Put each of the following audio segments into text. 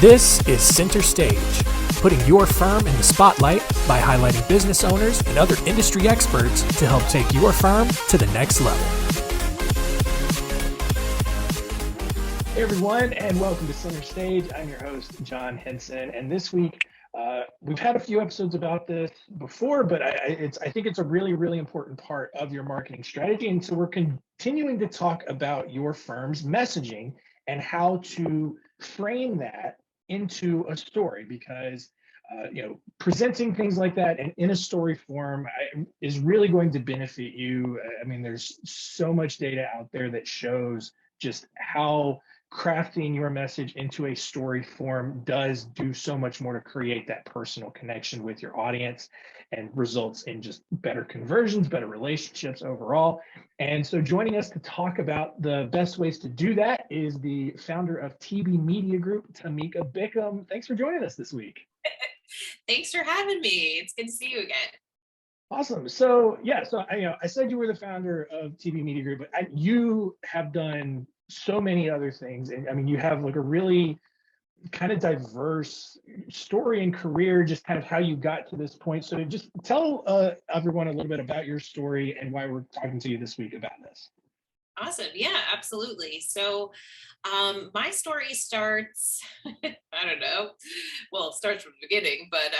This is Center Stage, putting your firm in the spotlight by highlighting business owners and other industry experts to help take your firm to the next level. Hey everyone, and welcome to Center Stage. I'm your host, John Henson, and this week we've had a few episodes about this before, but I think it's a really, really important part of your marketing strategy, and so we're continuing to talk about your firm's messaging and how to frame that into a story, because presenting things like that and in a story form is really going to benefit you. I mean, there's so much data out there that shows just how crafting your message into a story form does do so much more to create that personal connection with your audience and results in just better conversions, better relationships overall. And so joining us to talk about the best ways to do that is the founder of TB Media Group, Tamika Bickham. Thanks for joining us this week. Thanks for having me. It's good to see you again. Awesome. So I said you were the founder of TB Media Group, but you have done so many other things. And I mean, you have like a really kind of diverse story and career, just kind of how you got to this point. So just tell everyone a little bit about your story and why we're talking to you this week about this. Awesome. Yeah, absolutely. So my story starts, I don't know, well, it starts from the beginning, but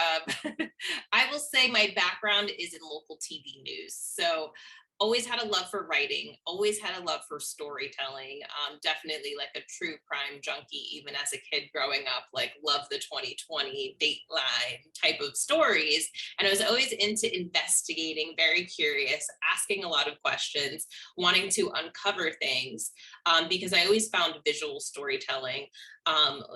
I will say my background is in local TV news. So always had a love for writing, always had a love for storytelling, definitely like a true crime junkie, even as a kid growing up, like love the 2020 Dateline type of stories. And I was always into investigating, very curious, asking a lot of questions, wanting to uncover things, because I always found visual storytelling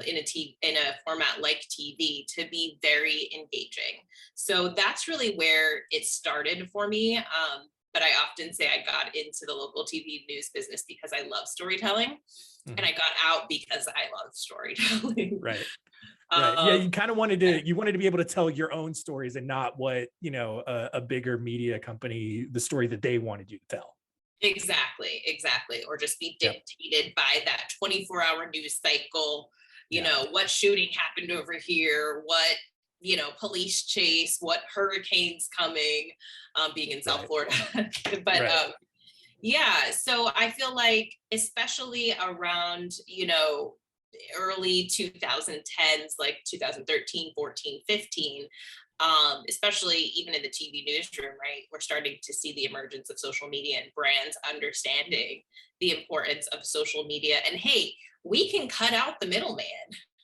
in a format like TV to be very engaging. So that's really where it started for me. But I often say I got into the local TV news business because I love storytelling, and I got out because I love storytelling. Right. Right. Yeah, you kind of wanted to be able to tell your own stories and not what, a bigger media company, the story that they wanted you to tell. Exactly. Or just be dictated by that 24-hour news cycle. What shooting happened over here, what police chase, what hurricanes coming, being in South Florida. But so I feel like, especially around, early 2010s, like 2013, 14, 15, especially even in the TV newsroom, right? We're starting to see the emergence of social media and brands understanding the importance of social media. And hey, we can cut out the middleman.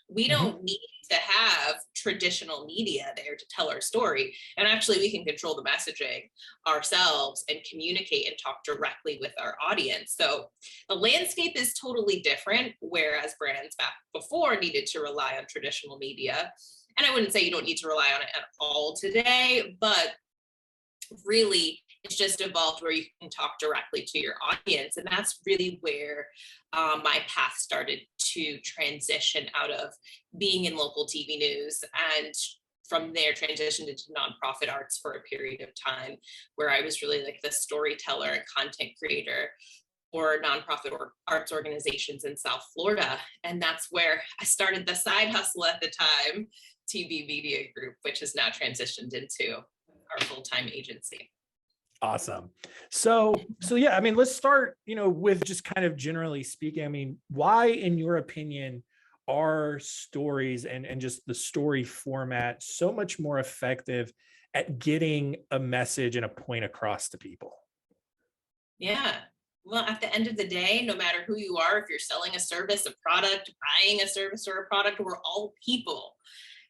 We don't need to have traditional media there to tell our story. And actually, we can control the messaging ourselves and communicate and talk directly with our audience. So the landscape is totally different, whereas brands back before needed to rely on traditional media. And I wouldn't say you don't need to rely on it at all today, but really it's just evolved where you can talk directly to your audience. And that's really where my path started to transition out of being in local TV news, and from there transitioned into nonprofit arts for a period of time, where I was really like the storyteller and content creator for nonprofit arts organizations in South Florida. And that's where I started the side hustle at the time, TB Media Group, which has now transitioned into our full-time agency. Awesome. So yeah, I mean, let's start, with just kind of generally speaking, I mean, why, in your opinion, are stories and just the story format so much more effective at getting a message and a point across to people? Yeah. Well, at the end of the day, no matter who you are, if you're selling a service, a product, buying a service or a product, we're all people.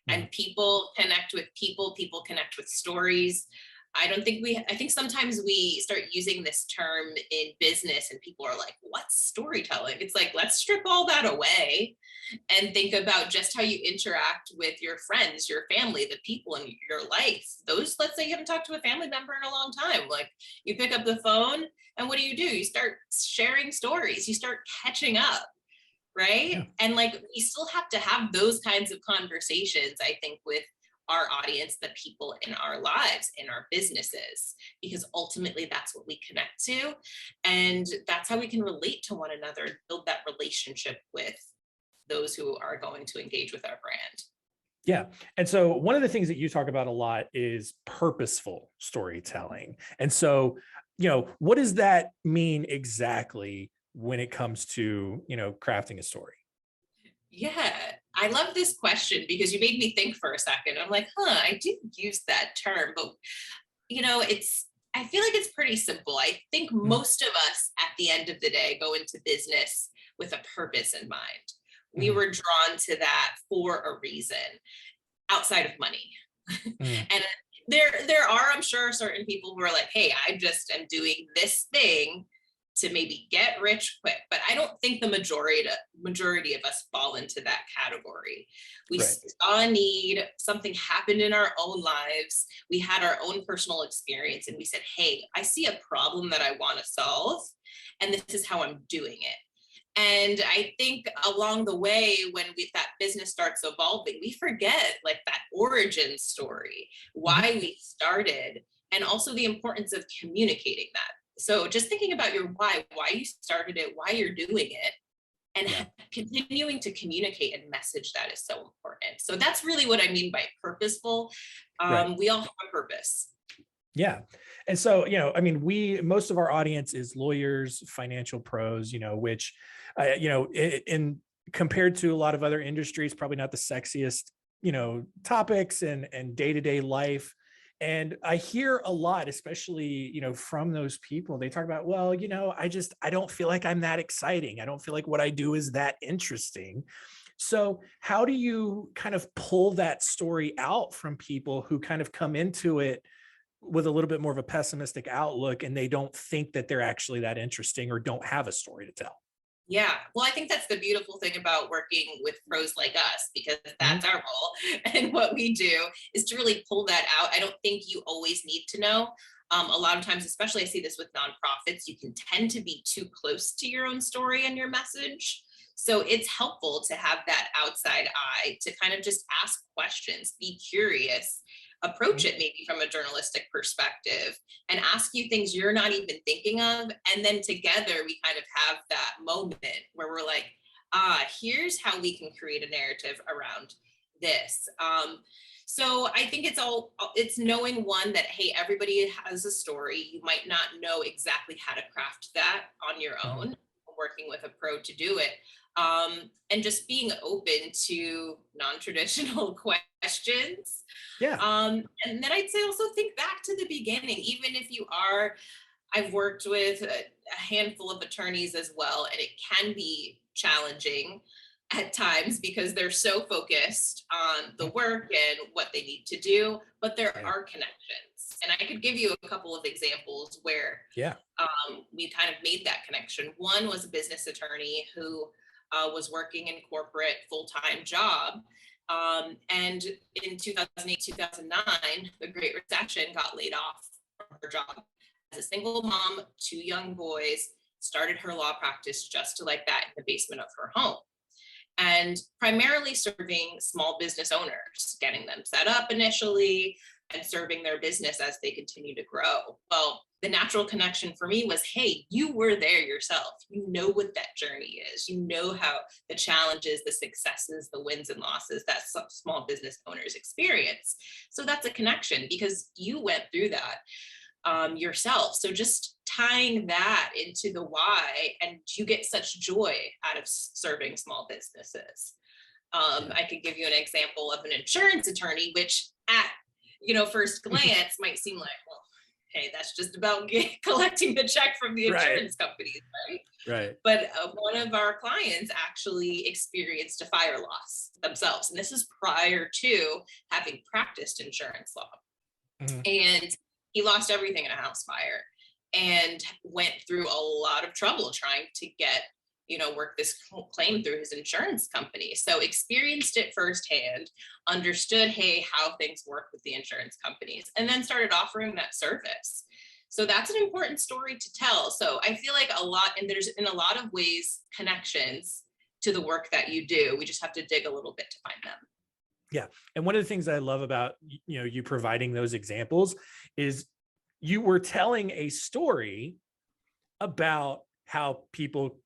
And people connect with people connect with stories. I think sometimes we start using this term in business and people are like, what's storytelling? It's like, let's strip all that away and think about just how you interact with your friends, your family, the people in your life. Let's say you haven't talked to a family member in a long time. Like, you pick up the phone and what do? You start sharing stories, you start catching up. Right. Yeah. And like, we still have to have those kinds of conversations, I think, with our audience, the people in our lives, in our businesses, because ultimately that's what we connect to. And that's how we can relate to one another and build that relationship with those who are going to engage with our brand. Yeah. And so one of the things that you talk about a lot is purposeful storytelling. And so, what does that mean exactly when it comes to, crafting a story? Yeah, I love this question because you made me think for a second. I'm like, I do use that term, but I feel like it's pretty simple. I think most of us at the end of the day go into business with a purpose in mind. We were drawn to that for a reason outside of money. And there are, I'm sure, certain people who are like, hey, I just am doing this thing to maybe get rich quick. But I don't think the majority of us fall into that category. We saw a need, something happened in our own lives. We had our own personal experience and we said, hey, I see a problem that I want to solve, and this is how I'm doing it. And I think along the way, when that business starts evolving, we forget like that origin story, why we started, and also the importance of communicating that. So just thinking about your why you started it, why you're doing it, and continuing to communicate and message that is so important. So that's really what I mean by purposeful. We all have a purpose. Yeah. And so, most of our audience is lawyers, financial pros, which, in compared to a lot of other industries, probably not the sexiest, topics and day-to-day life. And I hear a lot, especially, from those people, they talk about, well, I don't feel like I'm that exciting. I don't feel like what I do is that interesting. So how do you kind of pull that story out from people who kind of come into it with a little bit more of a pessimistic outlook and they don't think that they're actually that interesting or don't have a story to tell? Yeah, well, I think that's the beautiful thing about working with pros like us, because that's our role. And what we do is to really pull that out. I don't think you always need to know. A lot of times, especially I see this with nonprofits, you can tend to be too close to your own story and your message. So it's helpful to have that outside eye to kind of just ask questions, be curious, approach it maybe from a journalistic perspective, and ask you things you're not even thinking of. And then together we kind of have that moment where we're like, here's how we can create a narrative around this. So I think it's knowing one that, hey, everybody has a story. You might not know exactly how to craft that on your own, working with a pro to do it. And just being open to non-traditional questions. Yeah. And then I'd say also think back to the beginning, even if I've worked with a handful of attorneys as well, and it can be challenging at times because they're so focused on the work and what they need to do, but there are connections. And I could give you a couple of examples where we kind of made that connection. One was a business attorney who was working in corporate full-time job. And in 2008, 2009, the Great Recession, got laid off from her job. As a single mom, 2 young boys, started her law practice just like that in the basement of her home. And primarily serving small business owners, getting them set up initially and serving their business as they continue to grow. Well, the natural connection for me was, hey, you were there yourself. You know what that journey is. You know how the challenges, the successes, the wins and losses that small business owners experience. So that's a connection because you went through that yourself. So just tying that into the why, and you get such joy out of serving small businesses. I could give you an example of an insurance attorney, which at first glance might seem like, well, hey, that's just about collecting the check from the insurance companies, right? Right. But one of our clients actually experienced a fire loss themselves, and this is prior to having practiced insurance law. And he lost everything in a house fire and went through a lot of trouble trying to get, work this claim through his insurance company. So experienced it firsthand, understood, hey, how things work with the insurance companies, and then started offering that service. So that's an important story to tell. So I feel like there's in a lot of ways connections to the work that you do. We just have to dig a little bit to find them. Yeah. And one of the things I love about, you providing those examples is you were telling a story about how people,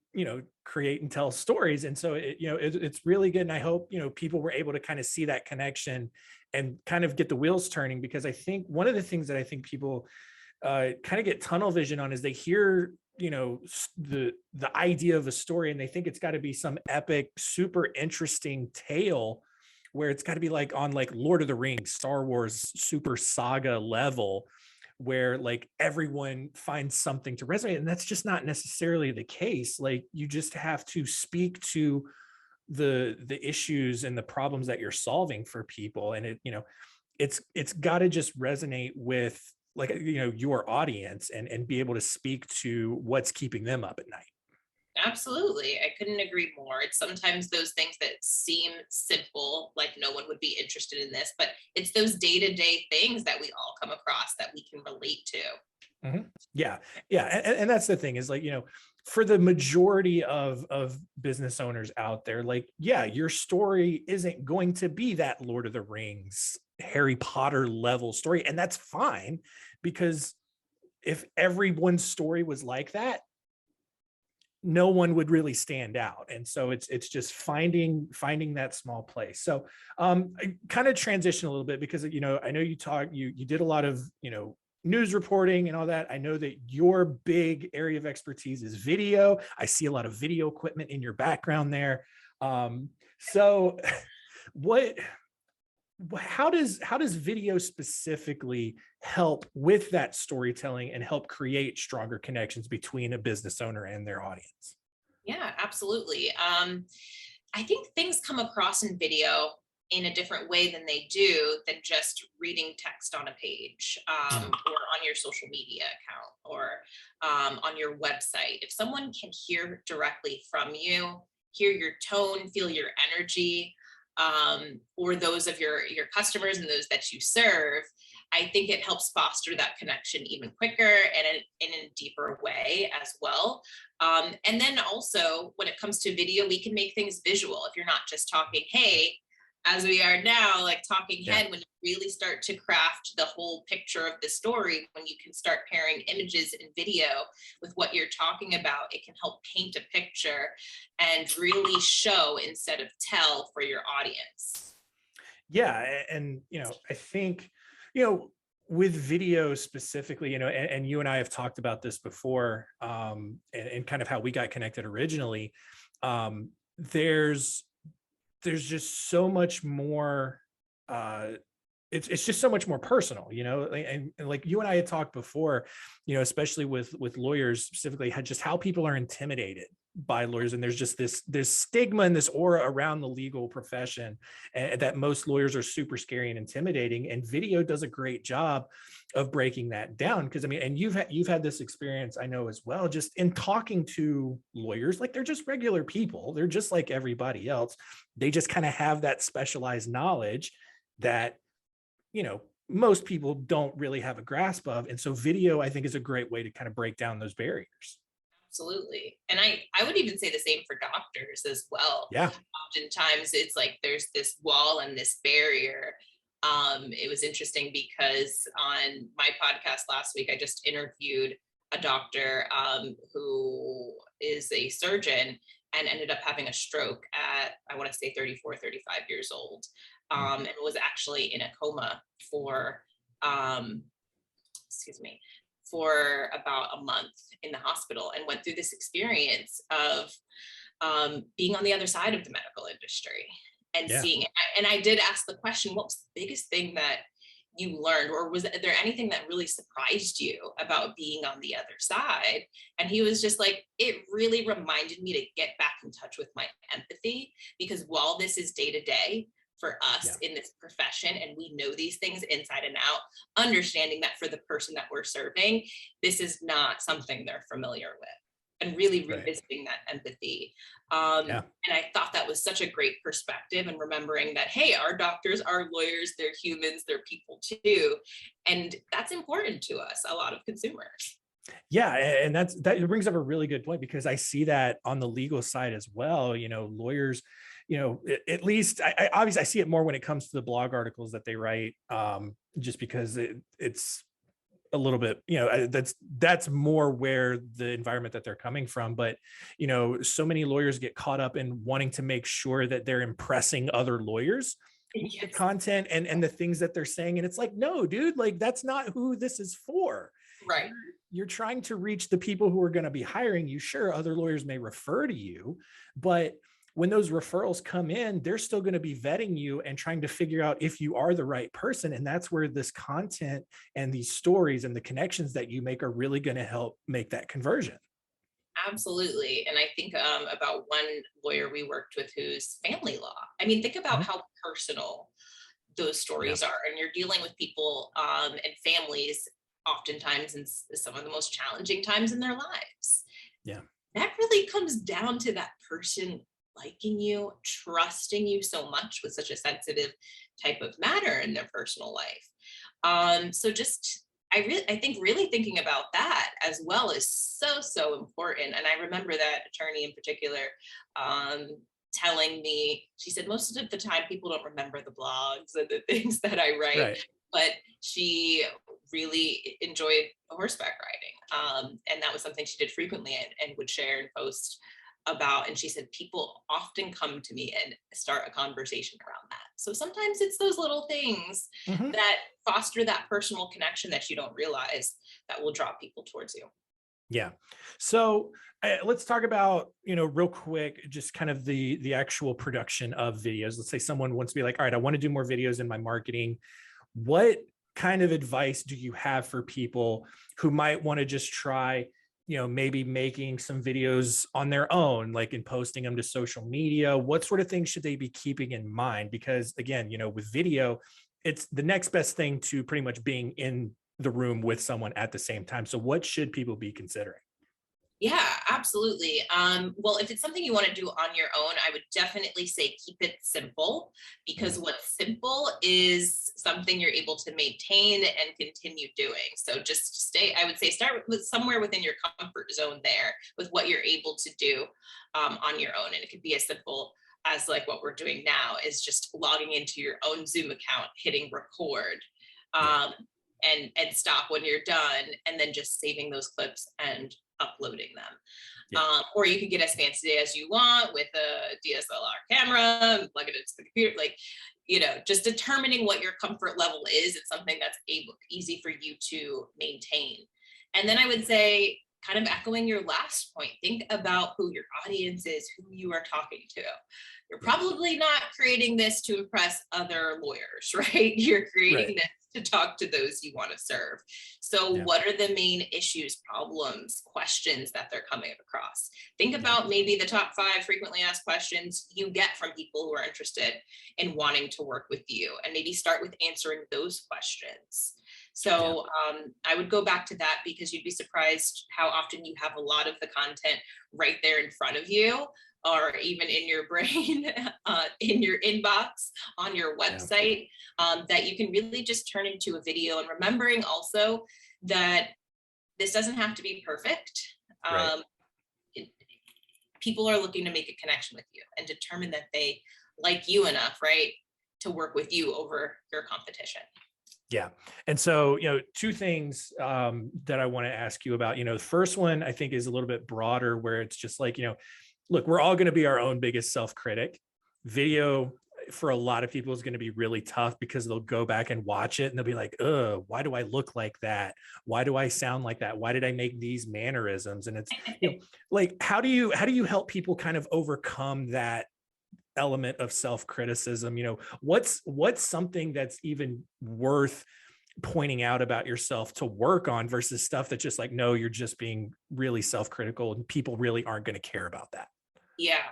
create and tell stories. And so it's really good. And I hope, people were able to kind of see that connection and kind of get the wheels turning, because I think one of the things that I think people kind of get tunnel vision on is they hear, the idea of a story and they think it's got to be some epic, super interesting tale where it's got to be like on like Lord of the Rings, Star Wars, super saga level, where like everyone finds something to resonate. And that's just not necessarily the case. Like you just have to speak to the issues and the problems that you're solving for people. And it's got to just resonate with like, your audience and be able to speak to what's keeping them up at night. Absolutely. I couldn't agree more. It's sometimes those things that seem simple, like no one would be interested in this, but it's those day-to-day things that we all come across that we can relate to. Mm-hmm. Yeah. And that's the thing is like, for the majority of business owners out there, like, yeah, your story isn't going to be that Lord of the Rings, Harry Potter level story. And that's fine, because if everyone's story was like that, no one would really stand out. And so it's just finding that small place. So I kind of transition a little bit because, I know you did a lot of, news reporting and all that. I know that your big area of expertise is video. I see a lot of video equipment in your background there. So how does video specifically help with that storytelling and help create stronger connections between a business owner and their audience? Yeah, absolutely. I think things come across in video in a different way than they do than just reading text on a page, or on your social media account, or on your website. If someone can hear directly from you, hear your tone, feel your energy, or those of your customers and those that you serve, I think it helps foster that connection even quicker and in a deeper way as well. And then also when it comes to video, we can make things visual. If you're not just talking, hey, as we are now, like talking head, when you really start to craft the whole picture of the story, when you can start pairing images and video with what you're talking about, it can help paint a picture and really show instead of tell for your audience. Yeah. And, I think, with video specifically, and you and I have talked about this before, and kind of how we got connected originally. There's just so much more, it's just so much more personal, and like you and I had talked before, especially with lawyers specifically, had just how people are intimidated by lawyers. And there's just this stigma and this aura around the legal profession, and that most lawyers are super scary and intimidating. And video does a great job of breaking that down. Because and you've had this experience, I know as well, just in talking to lawyers, like they're just regular people. They're just like everybody else. They just kind of have that specialized knowledge that, most people don't really have a grasp of. And so video, I think, is a great way to kind of break down those barriers. Absolutely. And I would even say the same for doctors as well. Yeah. Oftentimes it's like there's this wall and this barrier. It was interesting because on my podcast last week, I just interviewed a doctor who is a surgeon and ended up having a stroke at, I want to say 34, 35 years old, and was actually in a coma for, for about a month in the hospital, and went through this experience of being on the other side of the medical industry and seeing it. And I did ask the question, what was the biggest thing that you learned, or was there anything that really surprised you about being on the other side? And he was just like, it really reminded me to get back in touch with my empathy, because while this is day to day for us in this profession, and we know these things inside and out, understanding that for the person that we're serving, this is not something they're familiar with, and really revisiting that empathy. And I thought that was such a great perspective, and remembering that, hey, our doctors are lawyers, they're humans, they're people too. And that's important to us, a lot of consumers. Yeah. And that brings up a really good point, because I see that on the legal side as well. Lawyers, at least I obviously I see it more when it comes to the blog articles that they write, just because it's a little bit, that's more where the environment that they're coming from. But, so many lawyers get caught up in wanting to make sure that they're impressing other lawyers with the content and the things that they're saying. And it's like, no, dude, like, that's not who this is for. Right. You're trying to reach the people who are going to be hiring you. Sure, other lawyers may refer to you, but when those referrals come in, they're still going to be vetting you and trying to figure out if you are the right person. And that's where this content and these stories and the connections that you make are really going to help make that conversion. Absolutely. And I think about one lawyer we worked with who's family law. I mean, think about how personal those stories are. And you're dealing with people and families oftentimes in some of the most challenging times in their lives. Yeah. That really comes down to that person liking you, trusting you so much with such a sensitive type of matter in their personal life. So just, I think really thinking about that as well is so important. And I remember that attorney in particular telling me, she said, most of the time people don't remember the blogs and the things that I write, right. But she really enjoyed horseback riding. And that was something she did frequently and would share and post about. And she said, people often come to me and start a conversation around that. So sometimes it's those little things that foster that personal connection that you don't realize that will draw people towards you. Yeah. So let's talk about, real quick, just kind of the actual production of videos. Let's say someone wants to be like, all right, I want to do more videos in my marketing. What kind of advice do you have for people who might want to just try, maybe making some videos on their own, like in posting them to social media? What sort of things should they be keeping in mind? Because again, with video, it's the next best thing to pretty much being in the room with someone at the same time. So what should people be considering? Yeah, absolutely. Well, if it's something you want to do on your own, I would definitely say keep it simple, because what's simple is something you're able to maintain and continue doing. So just I would say start with somewhere within your comfort zone there with what you're able to do on your own. And it could be as simple as like what we're doing now is just logging into your own Zoom account, hitting record. And stop when you're done, and then just saving those clips and uploading them. Or you can get as fancy as you want with a DSLR camera and plug it into the computer, just determining what your comfort level is. It's something that's easy for you to maintain. And then I would say, kind of echoing your last point, think about who your audience is, who you are talking to. You're probably not creating this to impress other lawyers, right? You're creating this to talk to those you want to serve. So what are the main issues, problems, questions that they're coming across? Think about maybe the top 5 frequently asked questions you get from people who are interested in wanting to work with you, and maybe start with answering those questions. So I would go back to that, because you'd be surprised how often you have a lot of the content right there in front of you, or even in your brain, in your inbox, on your website, that you can really just turn into a video. And remembering also that this doesn't have to be perfect. People are looking to make a connection with you and determine that they like you enough, right, to work with you over your competition. Yeah. And so, 2 things that I want to ask you about. The first one I think is a little bit broader, where it's just like, look, we're all going to be our own biggest self-critic. Video for a lot of people is going to be really tough, because they'll go back and watch it and they'll be like, why do I look like that? Why do I sound like that? Why did I make these mannerisms? And it's like, how do you help people kind of overcome that element of self-criticism? What's something that's even worth pointing out about yourself to work on, versus stuff that's just like, no, you're just being really self-critical and people really aren't going to care about that? Yeah,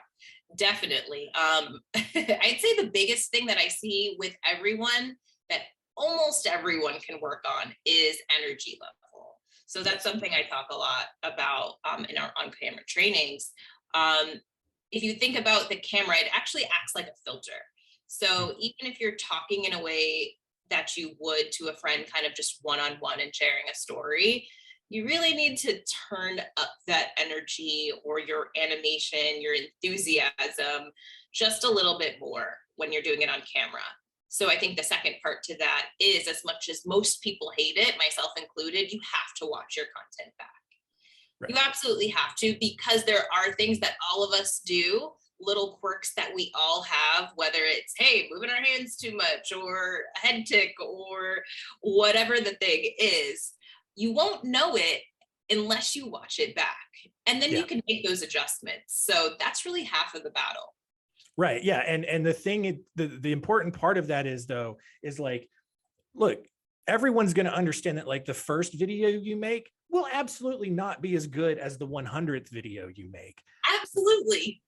definitely. I'd say the biggest thing that I see with everyone, that almost everyone can work on, is energy level. So that's something I talk a lot about in our on-camera trainings. If you think about the camera, it actually acts like a filter. So even if you're talking in a way that you would to a friend, kind of just one-on-one and sharing a story, you really need to turn up that energy, or your animation, your enthusiasm, just a little bit more when you're doing it on camera. So I think the second part to that is, as much as most people hate it, myself included, you have to watch your content back. Right. You absolutely have to, because there are things that all of us do, little quirks that we all have, whether it's, hey, moving our hands too much, or a head tick, or whatever the thing is. You won't know it unless you watch it back. And then you can make those adjustments. So that's really half of the battle. Right. Yeah. And the thing, the important part of that is, though, is like, look, everyone's going to understand that like the first video you make will absolutely not be as good as the 100th video you make. Absolutely.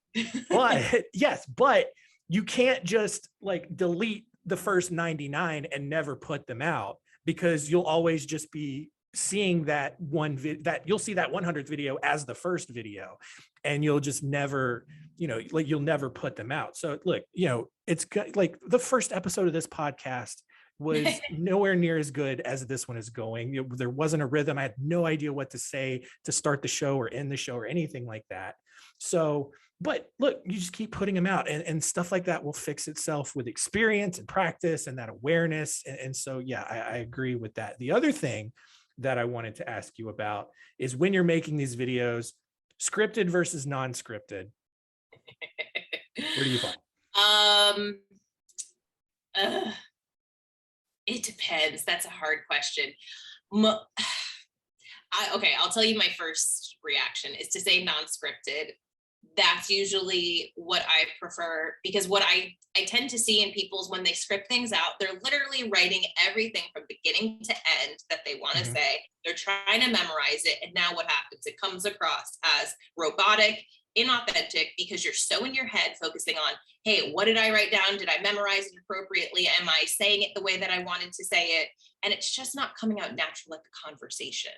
But you can't just like delete the first 99 and never put them out, because you'll always just be seeing that you'll see that 100th video as the first video, and you'll just never, like you'll never put them out. So look, it's like the first episode of this podcast was nowhere near as good as this one is going. There wasn't a rhythm. I had no idea what to say to start the show or end the show or anything like that. So, but look, you just keep putting them out, and stuff like that will fix itself with experience and practice and that awareness. And so, yeah, I agree with that. The other thing that I wanted to ask you about is, when you're making these videos, scripted versus non-scripted, where do you fall? It depends. That's a hard question. I'll tell you my first reaction is to say non-scripted. That's usually what I prefer, because what I tend to see in people's, when they script things out, they're literally writing everything from beginning to end that they want to say. They're trying to memorize it. And now what happens? It comes across as robotic, inauthentic, because you're so in your head focusing on, hey, what did I write down? Did I memorize it appropriately? Am I saying it the way that I wanted to say it? And it's just not coming out natural like a conversation.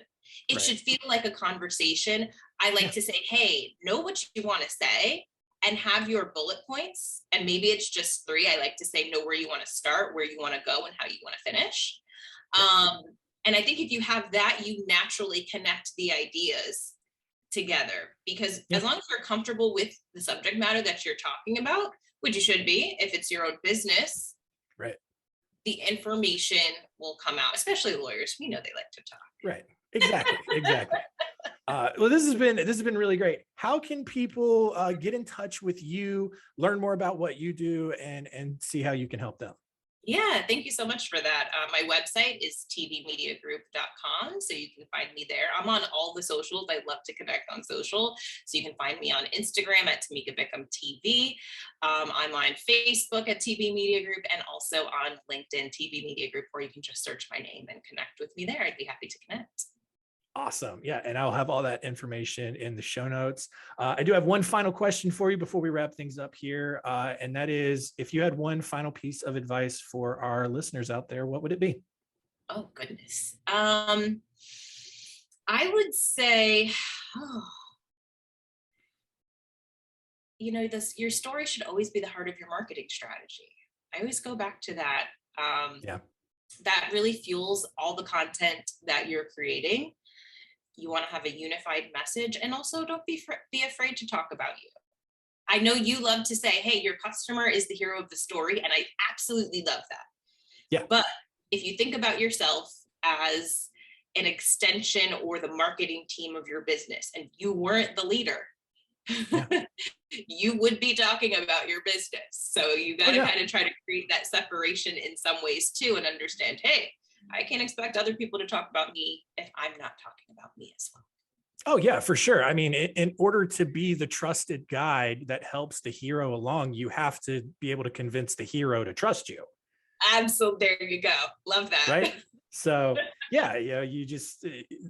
It should feel like a conversation. I like to say, hey, know what you want to say and have your bullet points. And maybe it's just 3. I like to say, know where you want to start, where you want to go, and how you want to finish. And I think if you have that, you naturally connect the ideas together, because as long as you're comfortable with the subject matter that you're talking about, which you should be, if it's your own business, right, the information will come out, especially lawyers. We know they like to talk. Right. Exactly. Well, this has been really great. How can people get in touch with you, learn more about what you do, and see how you can help them? Yeah, thank you so much for that. My website is tvmediagroup.com, so you can find me there. I'm on all the socials. I love to connect on social, so you can find me on Instagram at Tamika Bickham TV. I'm on Facebook at TV Media Group, and also on LinkedIn, TV Media Group, where you can just search my name and connect with me there. I'd be happy to connect. Awesome. Yeah. And I'll have all that information in the show notes. I do have one final question for you before we wrap things up here. And that is, if you had one final piece of advice for our listeners out there, what would it be? Oh, goodness. I would say, your story should always be the heart of your marketing strategy. I always go back to that. That really fuels all the content that you're creating. You want to have a unified message, and also don't be afraid to talk about you. I know you love to say, hey, your customer is the hero of the story, and I absolutely love that. Yeah. But if you think about yourself as an extension or the marketing team of your business, and you weren't the leader, you would be talking about your business. So you got to kind of try to create that separation in some ways too, and understand, hey, I can't expect other people to talk about me if I'm not talking about me as well. Oh yeah, for sure. I mean, in order to be the trusted guide that helps the hero along, you have to be able to convince the hero to trust you. Absolutely. There you go. Love that. Right. So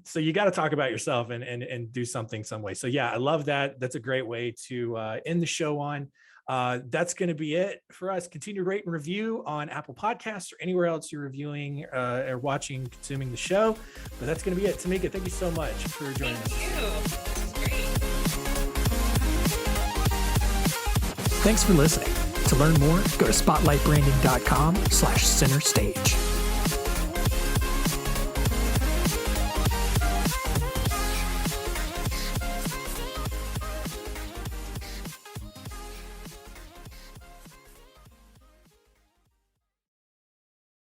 so you got to talk about yourself and do something some way. So yeah, I love that. That's a great way to end the show on. That's going to be it for us. Continue to rate and review on Apple Podcasts or anywhere else you're reviewing or watching, consuming the show. But that's going to be it. Tamika, thank you so much for joining us. Thank you. This is great. Thanks for listening. To learn more, go to spotlightbranding.com/center stage.